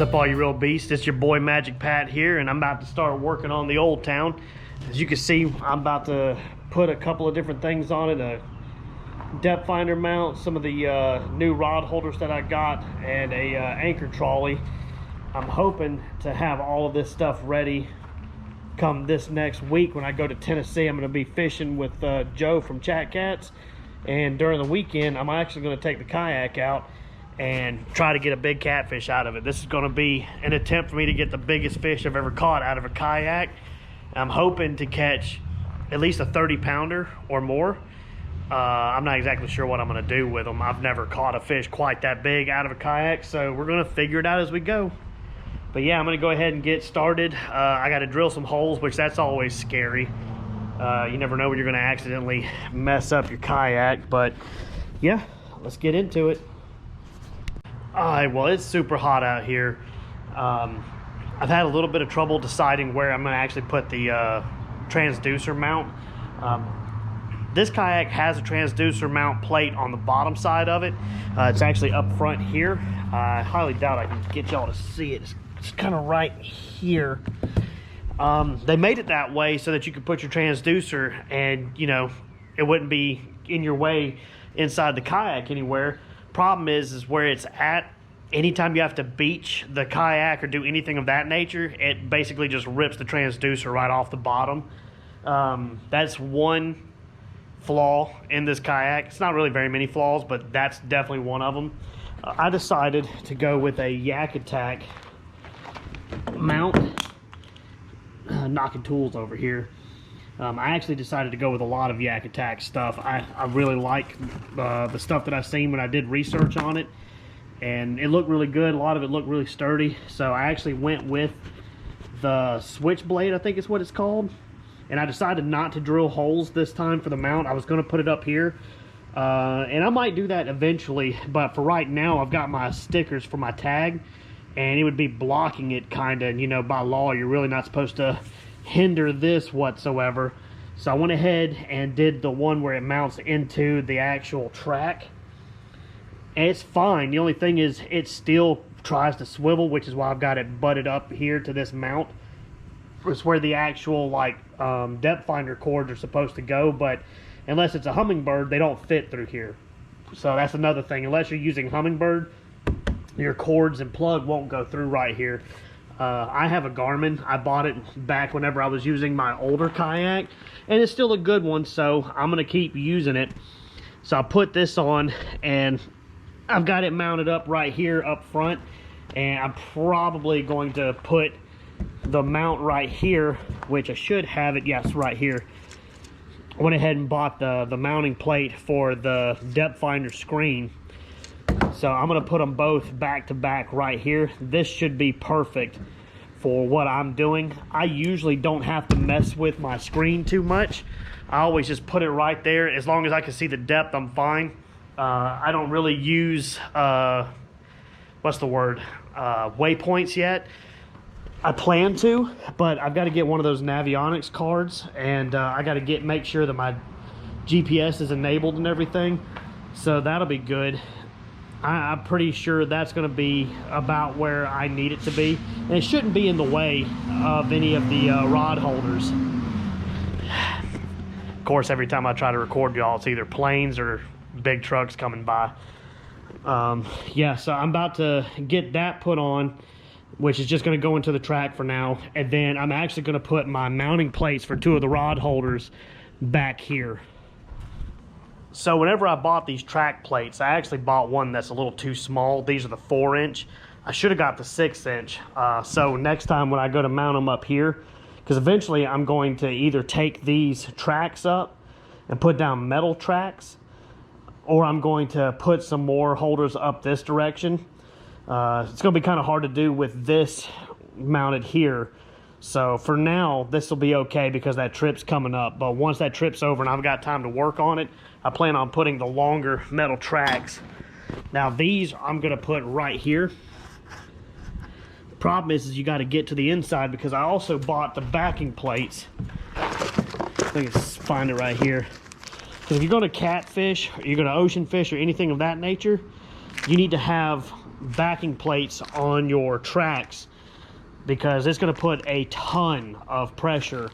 What's up, all you real beasts? It's your boy Magic Pat here, and I'm about to start working on the Old Town. As you can see, I'm about to put a couple of different things on it, a depth finder mount, some of the new rod holders that I got, and a anchor trolley. I'm hoping to have all of this stuff ready come this next week when I go to Tennessee. I'm going to be fishing with Joe from Chat Cats, and during the weekend I'm actually going to take the kayak out and try to get a big catfish out of it. This is going to be an attempt for me to get the biggest fish I've ever caught out of a kayak. I'm hoping to catch at least a 30-pounder or more. I'm not exactly sure what I'm going to do with them. I've never caught a fish quite that big out of a kayak, so we're going to figure it out as we go. But yeah, I'm going to go ahead and get started. I got to drill some holes, which that's always scary. You never know when you're going to accidentally mess up your kayak, but yeah, let's get into it. Alright, well, it's super hot out here. I've had a little bit of trouble deciding where I'm going to actually put the transducer mount. This kayak has a transducer mount plate on the bottom side of it. It's actually up front here. I highly doubt I can get y'all to see it. It's kind of right here. They made it that way so that you could put your transducer and, you know, it wouldn't be in your way inside the kayak anywhere. Problem is where it's at. Anytime you have to beach the kayak or do anything of that nature, it basically just rips the transducer right off the bottom. That's one flaw in this kayak. It's not really very many flaws, but that's definitely one of them. I decided to go with a Yak Attack mount. Knocking tools over here. I actually decided to go with a lot of Yak Attack stuff. I really like the stuff that I've seen when I did research on it, and it looked really good. A lot of it looked really sturdy, so I actually went with the Switchblade, I think is what it's called. And I decided not to drill holes this time for the mount. I was going to put it up here, and I might do that eventually, but for right now I've got my stickers for my tag, and it would be blocking it kind of, you know, by law you're really not supposed to hinder this whatsoever. So I went ahead and did the one where it mounts into the actual track, and it's fine. The only thing is it still tries to swivel, which is why I've got it butted up here to this mount. It's where the actual like depth finder cords are supposed to go, but unless it's a Humminbird, they don't fit through here. So that's another thing. Unless you're using Humminbird, your cords and plug won't go through right here. I have a Garmin. I bought it back whenever I was using my older kayak, and it's still a good one, so I'm going to keep using it. So I put this on, and I've got it mounted up right here up front, and I'm probably going to put the mount right here, which I should have it, yes, right here. I went ahead and bought the mounting plate for the depth finder screen. So I'm going to put them both back to back right here. This should be perfect for what I'm doing. I usually don't have to mess with my screen too much. I always just put it right there. As long as I can see the depth, I'm fine. I don't really use, what's the word, waypoints yet. I plan to, but I've got to get one of those Navionics cards, and I got to make sure that my GPS is enabled and everything. So that'll be good. I'm pretty sure that's going to be about where I need it to be, and it shouldn't be in the way of any of the rod holders. Of course, every time I try to record y'all, it's either planes or big trucks coming by. Yeah, so I'm about to get that put on, which is just going to go into the track for now, and then I'm actually going to put my mounting plates for two of the rod holders back here. So whenever I bought these track plates, I actually bought one that's a little too small. These are the 4-inch. I should have got the 6-inch. So next time when I go to mount them up here, because eventually I'm going to either take these tracks up and put down metal tracks, or I'm going to put some more holders up this direction. It's going to be kind of hard to do with this mounted here. So for now, this will be okay because that trip's coming up. But once that trip's over and I've got time to work on it, I plan on putting the longer metal tracks. Now these I'm going to put right here. Problem is you got to get to the inside because I also bought the backing plates. I think it's find it right here. Because if you're going to catfish, or you're going to ocean fish or anything of that nature, you need to have backing plates on your tracks, because it's going to put a ton of pressure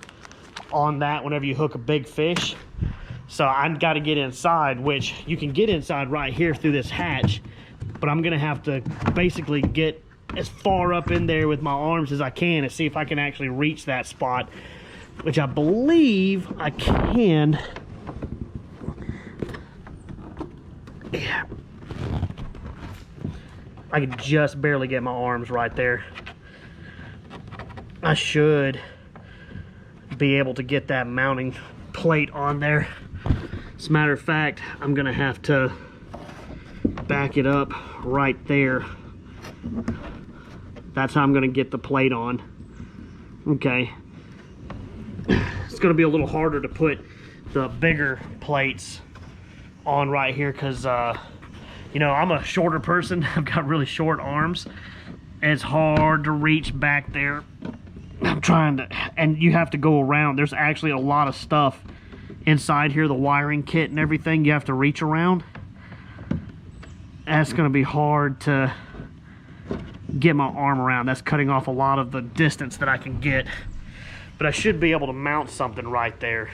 on that whenever you hook a big fish. So I've got to get inside, which you can get inside right here through this hatch, but I'm going to have to basically get as far up in there with my arms as I can and see if I can actually reach that spot, which I believe I can. Yeah. I can just barely get my arms right there. I should be able to get that mounting plate on there. As a matter of fact, I'm gonna have to back it up right there. That's how I'm gonna get the plate on. Okay. It's gonna be a little harder to put the bigger plates on right here because you know, I'm a shorter person. I've got really short arms. It's hard to reach back there. I'm trying to, and you have to go around. There's actually a lot of stuff inside here, the wiring kit and everything you have to reach around. That's going to be hard to get my arm around. That's cutting off a lot of the distance that I can get. But I should be able to mount something right there.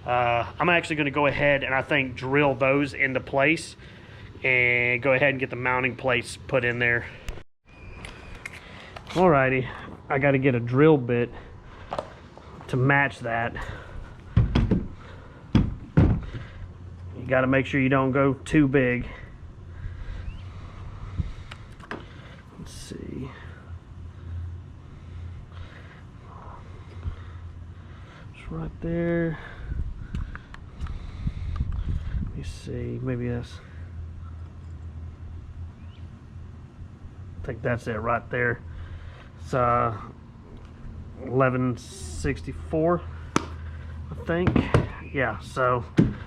I'm actually going to go ahead and I think drill those into place and go ahead and get the mounting plates put in there. Alrighty, I got to get a drill bit to match that. You got to make sure you don't go too big. Let's see. It's right there. Let me see, maybe that's, I think that's it right there. It's 1164, I think. Yeah, so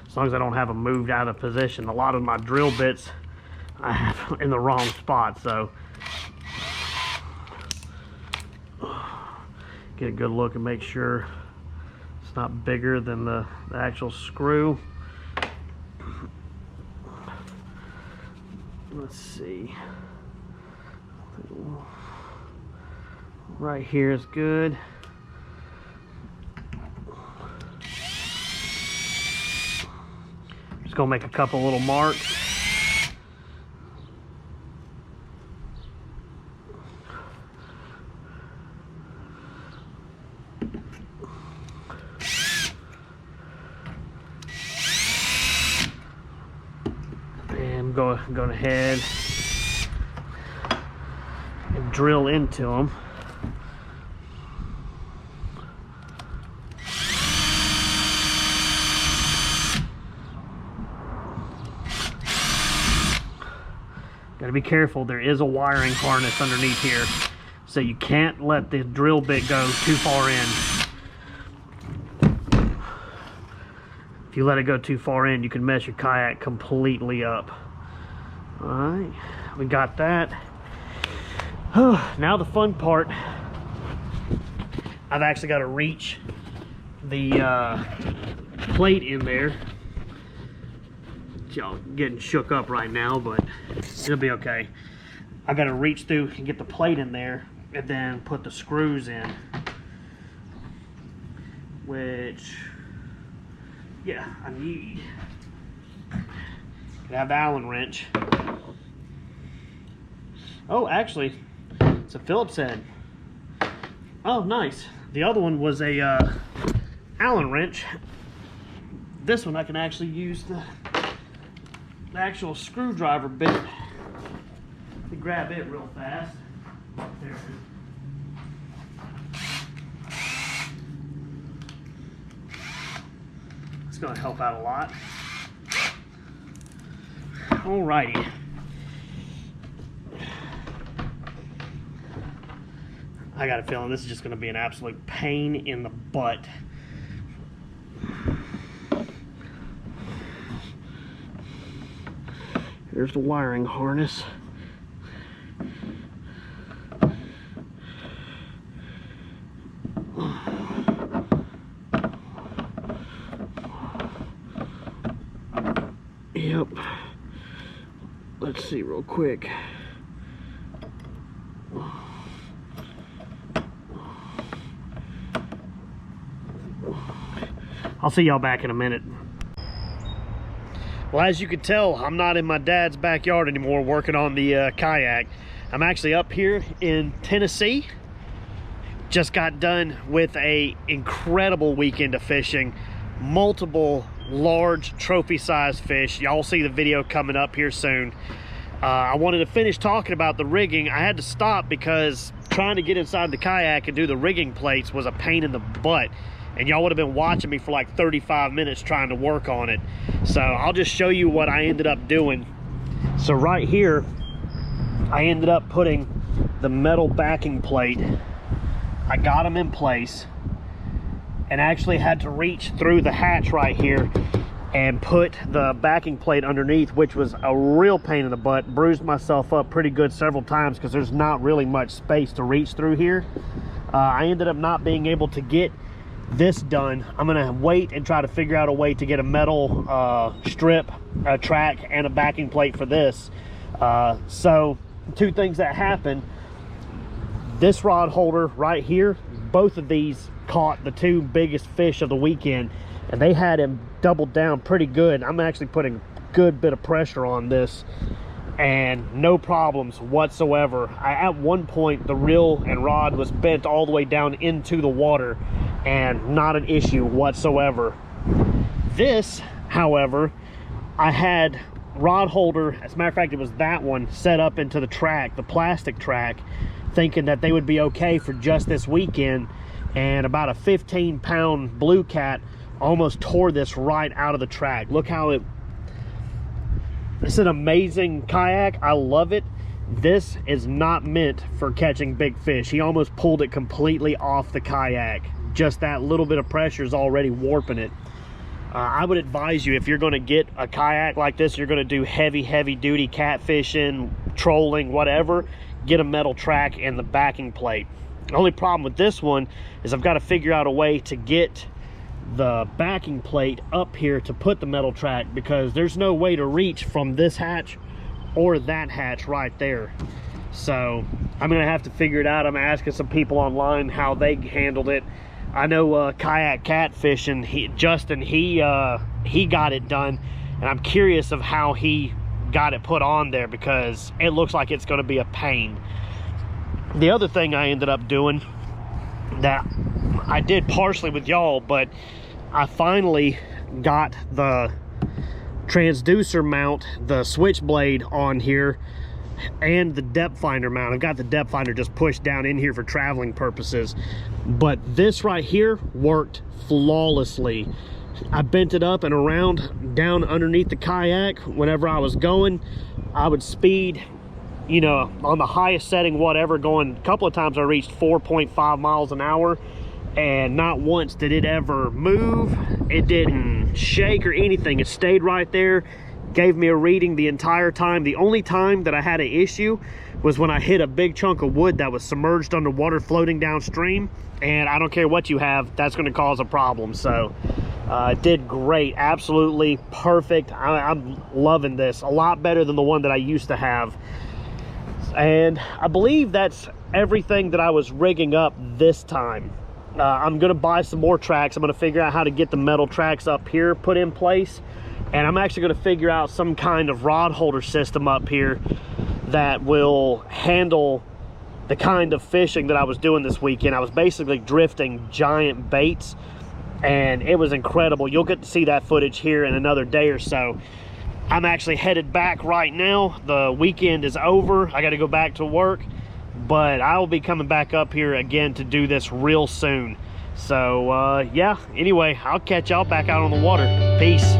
as long as I don't have them moved out of position. A lot of my drill bits I have in the wrong spot, so get a good look and make sure it's not bigger than the actual screw. Let's see. Right here is good. Just gonna make a couple little marks. And I'm going ahead and drill into them. Got to be careful, there is a wiring harness underneath here, so you can't let the drill bit go too far in. If you let it go too far in, you can mess your kayak completely up. Alright, we got that. Now the fun part, I've actually got to reach the plate in there. Y'all getting shook up right now, but it'll be okay. I got to reach through and get the plate in there and then put the screws in, which, yeah, I need. Could have the Allen wrench. Oh, actually, it's a Phillips head. Oh, nice. The other one was a Allen wrench. This one I can actually use the actual screwdriver bit to grab it real fast. There it is. It's going to help out a lot. Alrighty. I got a feeling this is just going to be an absolute pain in the butt. There's the wiring harness. Yep. Let's see real quick. I'll see y'all back in a minute. Well, as you can tell, I'm not in my dad's backyard anymore working on the kayak. I'm actually up here in Tennessee. Just got done with a incredible weekend of fishing. Multiple large trophy-sized fish. Y'all see the video coming up here soon. I wanted to finish talking about the rigging. I had to stop because trying to get inside the kayak and do the rigging plates was a pain in the butt. And y'all would have been watching me for like 35 minutes trying to work on it. So I'll just show you what I ended up doing. So right here, I ended up putting the metal backing plate. I got them in place and actually had to reach through the hatch right here and put the backing plate underneath, which was a real pain in the butt. Bruised myself up pretty good several times because there's not really much space to reach through here. I ended up not being able to get this done. I'm gonna wait and try to figure out a way to get a metal strip, a track, and a backing plate for this. So two things that happened. This rod holder right here, both of these caught the two biggest fish of the weekend, and they had him doubled down pretty good. I'm actually putting a good bit of pressure on this and no problems whatsoever. At one point, the reel and rod was bent all the way down into the water and not an issue whatsoever. This, however, I had rod holder, as a matter of fact, it was that one, set up into the track, the plastic track, thinking that they would be okay for just this weekend, and about a 15-pound blue cat almost tore this right out of the track. Look how it's an amazing kayak. I love it. This is not meant for catching big fish. He almost pulled it completely off the kayak. Just that little bit of pressure is already warping it. I would advise you, if you're going to get a kayak like this, you're going to do heavy duty catfishing, trolling, whatever, get a metal track and the backing plate. The only problem with this one is I've got to figure out a way to get the backing plate up here to put the metal track, because there's no way to reach from this hatch or that hatch right there. So I'm gonna have to figure it out. I'm asking some people online how they handled it. I know kayak catfishing, Justin, he got it done, and I'm curious of how he got it put on there, because it looks like it's going to be a pain. The other thing I ended up doing that I did partially with y'all, but I finally got the transducer mount, the switchblade on here, and the depth finder mount. I've got the depth finder just pushed down in here for traveling purposes, but this right here worked flawlessly. I bent it up and around down underneath the kayak. Whenever I was going, I would speed, you know, on the highest setting, whatever, going. A couple of times I reached 4.5 miles an hour, and not once did it ever move. It didn't shake or anything. It stayed right there, gave me a reading the entire time. The only time that I had an issue was when I hit a big chunk of wood that was submerged underwater floating downstream, and I don't care what you have, that's going to cause a problem. So it did great, absolutely perfect. I'm loving this a lot better than the one that I used to have. And I believe that's everything that I was rigging up this time. I'm gonna buy some more tracks. I'm gonna figure out how to get the metal tracks up here put in place, and I'm actually gonna figure out some kind of rod holder system up here that will handle the kind of fishing that I was doing this weekend. I was basically drifting giant baits, and it was incredible. You'll get to see that footage here in another day or so. I'm actually headed back right now. The weekend is over. I got to go back to work, but I will be coming back up here again to do this real soon. So yeah, anyway, I'll catch y'all back out on the water. Peace.